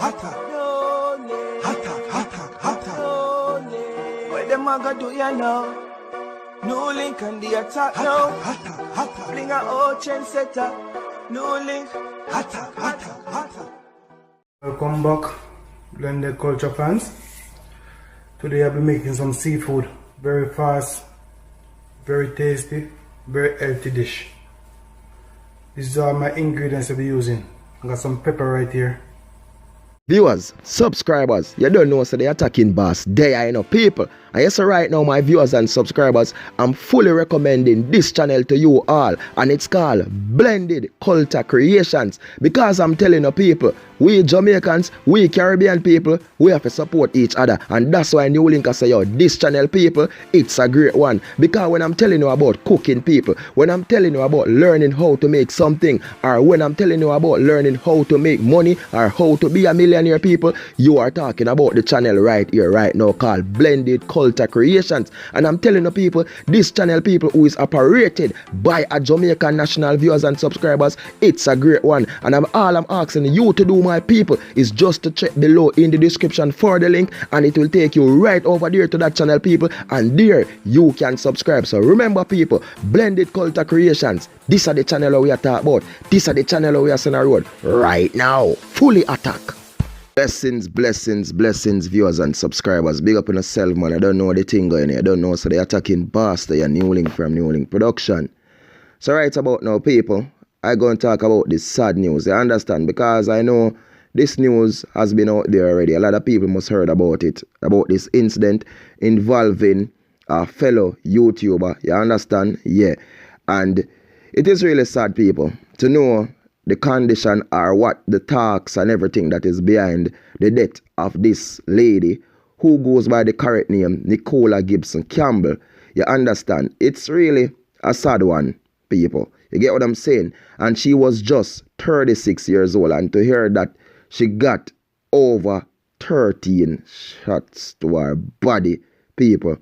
Attack. Attack. What them a go do ya now? NEWLINK and the attack now. Bring a old chain setter. NEWLINK. Attack. Welcome back, blended culture fans. Today I'll be making some seafood. Very fast, very tasty, very healthy dish. These are my ingredients I'll be using. I got some pepper right here. Viewers, subscribers, you don't know, so the attacking boss, they are enough people. And yes, so right now, my viewers and subscribers, I'm fully recommending this channel to you all. And it's called Blended Culture Creations. Because I'm telling you people, we Jamaicans, we Caribbean people, we have to support each other. And that's why NEWLINK say, yo, this channel people, it's a great one. Because when I'm telling you about cooking people, when I'm telling you about learning how to make something, or when I'm telling you about learning how to make money, or how to be a millionaire people, you are talking about the channel right here, right now, called Blended Culture Creations. And I'm telling you people, this channel people who is operated by a Jamaican national viewers and subscribers, it's a great one. And all I'm asking you to do, my people, is just to check below in the description for the link, and it will take you right over there to that channel people, and there you can subscribe. So remember people, Blended Culture Creations, this are the channel we are talking about, this are the channel we are sending a road right now, fully attack. Blessings, viewers and subscribers. Big up on yourself, man. I don't know the thing going here. I don't know. So they attacking boss, they are NEWLINK from NEWLINK Production. So right about now, people, I going to talk about this sad news. You understand? Because I know this news has been out there already. A lot of people must heard about it. About this incident involving a fellow YouTuber. You understand? Yeah. And it is really sad, people, to know the condition or what the talks and everything that is behind the death of this lady who goes by the correct name Nicola Gibson Campbell. You understand? It's really a sad one, people. You get what I'm saying? And she was just 36 years old, and to hear that she got over 13 shots to her body, people,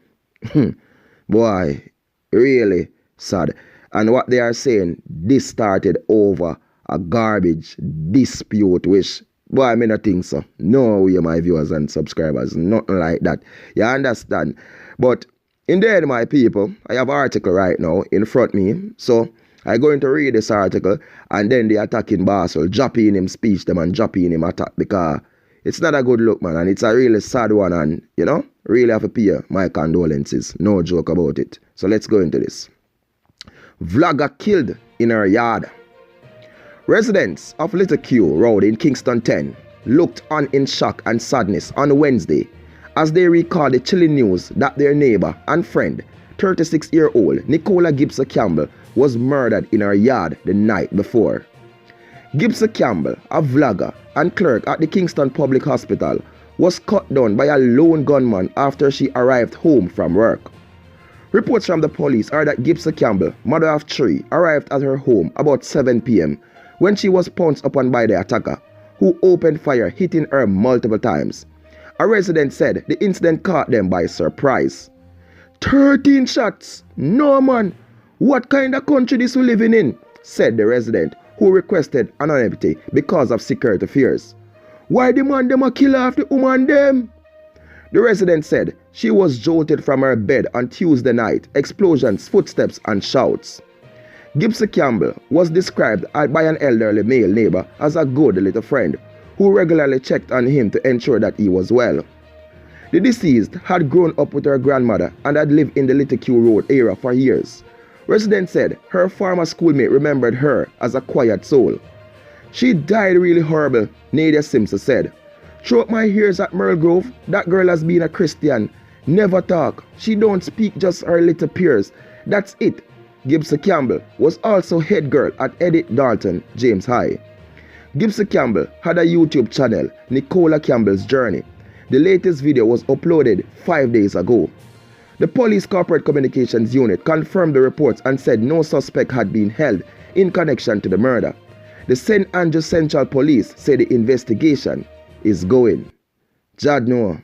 boy, really sad. And what they are saying, this started over a garbage dispute, which, boy, I mean, I think so. No way, my viewers and subscribers, nothing like that. You understand? But in the end, my people, I have an article right now in front of me. So I'm going to read this article, and then the attacking boss will drop in him speech them and drop in him attack, because it's not a good look, man, and it's a really sad one, and, you know, really have to pay my condolences. No joke about it. So let's go into this. Vlogger killed in her yard. Residents of Little Q Road in Kingston 10 looked on in shock and sadness on Wednesday as they recalled the chilling news that their neighbor and friend, 36-year-old Nicola Gibson Campbell, was murdered in her yard the night before. Gibson Campbell, a vlogger and clerk at the Kingston Public Hospital, was cut down by a lone gunman after she arrived home from work. Reports from the police are that Gibson Campbell, mother of 3, arrived at her home about 7 p.m. when she was pounced upon by the attacker, who opened fire, hitting her multiple times. A resident said the incident caught them by surprise. 13 shots? No, man. What kind of country this we living in? Said the resident, who requested anonymity because of security fears. Why the man them a kill off the woman them? The resident said she was jolted from her bed on Tuesday night, explosions, footsteps and shouts. Gibson Campbell was described by an elderly male neighbor as a good little friend who regularly checked on him to ensure that he was well. The deceased had grown up with her grandmother and had lived in the Little Q Road area for years. Residents said her former schoolmate remembered her as a quiet soul. She died really horrible, Nadia Simpson said. Throughout my years at Merle Grove, that girl has been a Christian. Never talk. She don't speak, just her little peers. That's it. Gibson Campbell was also head girl at Edith Dalton James High. Gibson Campbell had a YouTube channel, Nicola Campbell's Journey. The latest video was uploaded 5 days ago. The police corporate communications unit confirmed the reports and said no suspect had been held in connection to the murder. The St. Andrews Central Police said the investigation is going. Jad know.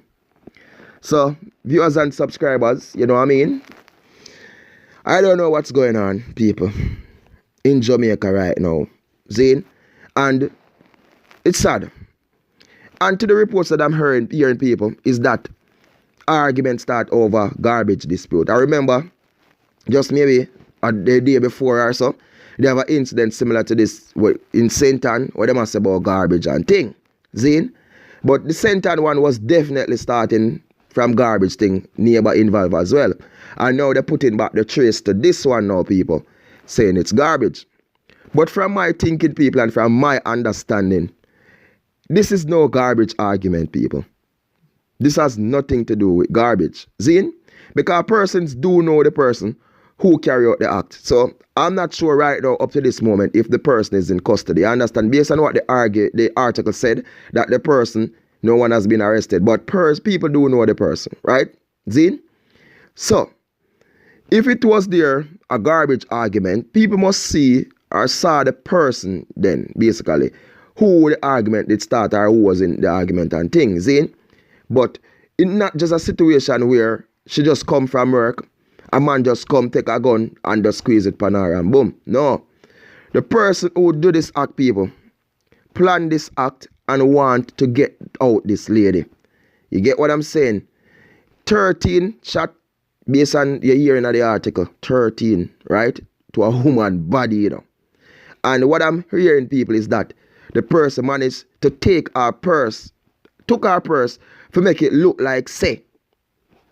So, viewers and subscribers, you know what I mean? I don't know what's going on, people, in Jamaica right now. Zane, and it's sad. And to the reports that I'm hearing people is that arguments start over garbage dispute. I remember just maybe the day before or so, they have an incident similar to this in St. Ann where they must say about garbage and thing. Zine? But the St. Ann one was definitely starting from garbage thing, neighbor involved as well. And now they're putting back the trace to this one now, people, saying it's garbage. But from my thinking, people, and from my understanding, this is no garbage argument, people. This has nothing to do with garbage. Zine? Because persons do know the person who carry out the act. So I'm not sure right now up to this moment if the person is in custody. I understand based on what the article said that the person, no one has been arrested. But people do know the person, right? Zine? So if it was there a garbage argument, people must see or saw the person then basically who the argument did start or who was in the argument and things. Zine? But it's not just a situation where she just come from work, a man just come take a gun and just squeeze it pan her and boom. No. The person who do this act, people, plan this act and want to get out this lady. You get what I'm saying? 13 shot based on your hearing of the article. 13, right? To a human body, you know. And what I'm hearing, people, is that the person managed to take our purse, took our purse to make it look like say.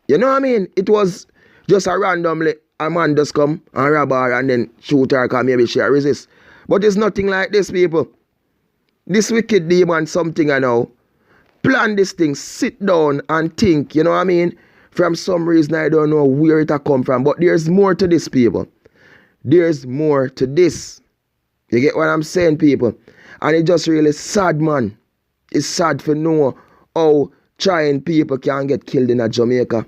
You know what I mean? It was just a randomly, a man just come and rob her and then shoot her because maybe she resist. But it's nothing like this, people. This wicked demon something I know. Plan this thing, sit down and think, you know what I mean? From some reason I don't know where it come from. But there's more to this, people. There's more to this. You get what I'm saying, people? And it's just really sad, man. It's sad for know how trying people can get killed in Jamaica.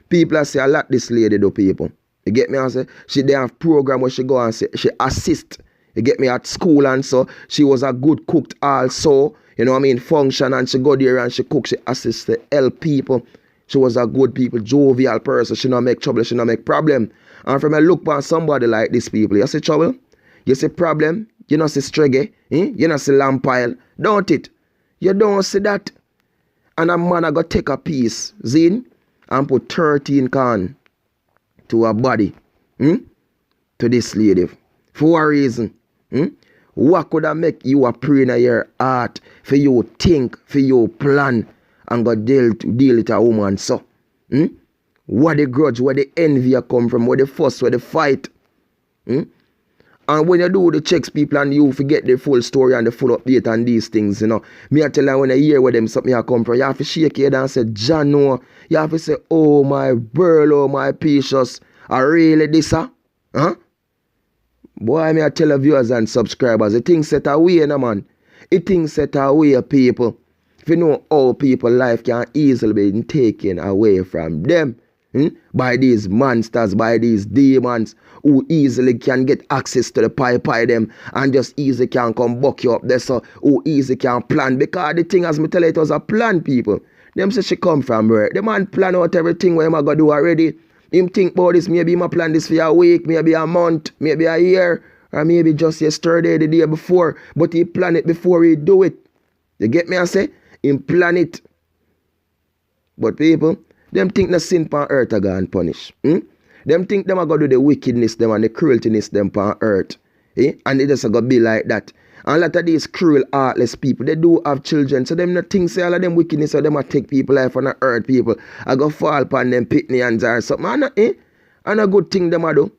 People are say a lot this lady do, people. You get me? I say they have program where she go and say she assist. You get me? At school and so she was a good cook also. You know what I mean? Function and she go there and she cook. She assist to help people. She was a good people, jovial person. She not make trouble. She not make problem. And from a look upon somebody like this, people, you see trouble? You see problem? You not see streggy? You not see lamp pile? Don't it? You don't see that. And a man I got take a piece, zine, and put 13 can to her body, to this lady, for a reason. What could I make you a prayer in your heart, for you think, for you plan, and go deal with a woman so? Where the grudge, where the envy come from, where the fuss, where the fight? And when you do the checks, people, and you forget the full story and the full update and these things, you know. Me I tell you, when I hear where them something I come from, you have to shake your head and say, John, no. You have to say, oh my girl, oh my precious. I really this, huh? Boy, me I tell the viewers and subscribers, the thing set away, no man. It thing set away, people. If you know how people life can easily be taken away from them. By these monsters, by these demons who easily can get access to the pipe them and just easily can come buck you up there, so who easily can plan. Because the thing, as me tell you, it was a plan, people. Them say she come from where the man plan out everything what him a go do already. Him think about this, maybe him a plan this for a week, maybe a month, maybe a year, or maybe just yesterday, the day before. But he plan it before he do it. You get me I say? Him plan it. But people, them think the sin upon earth are going to punish. Them think them are going to do the wickedness them and the crueltyness them upon earth. And it just going to be like that. And a lot of these cruel, heartless people, they do have children. So them not think say all of them wickedness or them a take people life on the earth, people. I go fall upon them pitney hands or something. And a good thing them a do.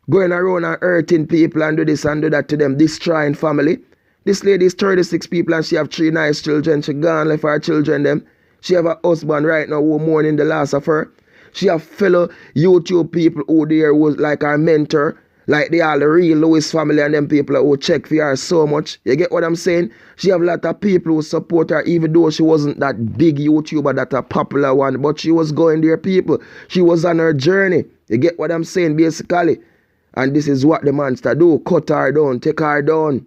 Going around and hurting people and do this and do that to them. Destroying family. This lady is 36 people and she have 3 nice children. She gone left her children them. She have a husband right now who mourning the loss of her. She have fellow YouTube people who there was like her mentor. Like they all the real Lewis family and them people who check for her so much. You get what I'm saying? She have a lot of people who support her even though she wasn't that big YouTuber, that a popular one. But she was going there, people. She was on her journey. You get what I'm saying basically? And this is what the monster do. Cut her down. Take her down.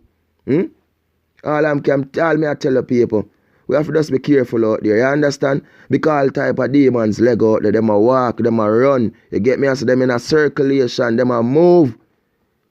All I tell the people. We have to just be careful out there, you understand? Because all type of demons leg out there, them a walk, them a run. You get me? I say them in a circulation, them a move.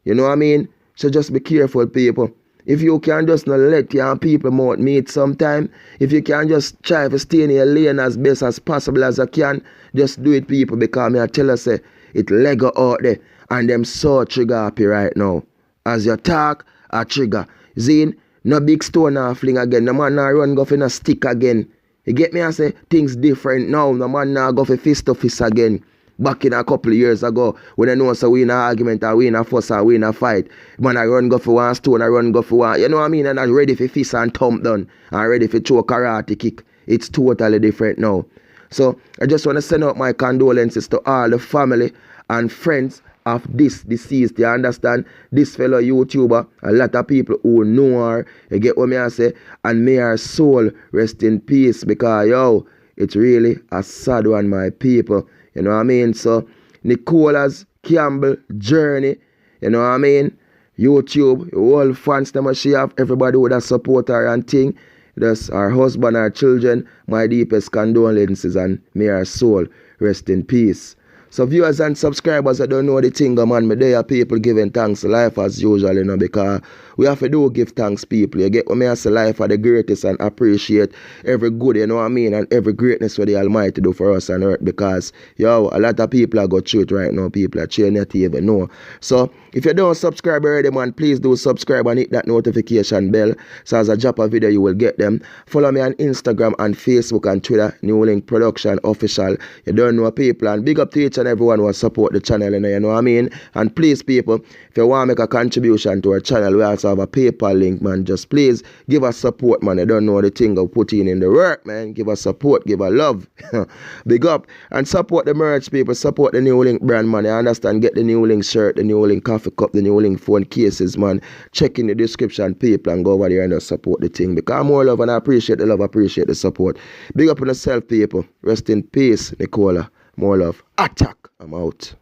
You know what I mean? So just be careful, people. If you can just not let your people mouth meet sometime, if you can just try to stay in your lane as best as possible as you can, just do it, people, because I tell you, say, it Lego out there, and them so trigger happy right now. As you talk, a trigger. Zine, no big stone or fling again. No man now run go for no stick again. You get me? I say things different now. No man now go for fist to fist again. Back in a couple of years ago, when I know so we in an argument or we in a fuss or we in a fight, man I run go for one stone, I run go for one, you know what I mean? And I'm ready for fist and thump down. I'm ready for throw a karate kick. It's totally different now. So I just want to send out my condolences to all the family and friends of this deceased. You understand? This fellow YouTuber, a lot of people who know her, you get what me I say, and may her soul rest in peace, because yo, it's really a sad one, my people. You know what I mean? So Nicola's Campbell journey, you know what I mean? YouTube, all fans them she have, everybody would have support her and thing. That's her husband, her children, my deepest condolences, and may her soul rest in peace. So viewers and subscribers, I don't know the thing, man. Me there are people giving thanks to life as usual, you know, because we have to do give thanks, people. You get what me I say, life are the greatest, and appreciate every good, you know what I mean, and every greatness what the Almighty do for us on earth, because, yo, a lot of people are going through it right now. People are cheering at you even know. So if you don't subscribe already, man, please do subscribe and hit that notification bell, so as I drop a video, you will get them. Follow me on Instagram and Facebook and Twitter, NEWLINK Production Official. You don't know, people, and big up to each and everyone who support the channel, you know what I mean? And please, people, if you want to make a contribution to our channel, we also have a PayPal link, man. Just please give us support, man. You don't know the thing of putting in the work, man. Give us support, give us love. Big up. And support the merch, people. Support the NEWLINK brand, man. You understand? Get the NEWLINK shirt, the NEWLINK coffee cup, the NEWLINK phone cases, man. Check in the description, people, and go over there and just support the thing. Because more love, and I appreciate the love, appreciate the support. Big up on yourself, people. Rest in peace, Nicola. More love. Attack. I'm out.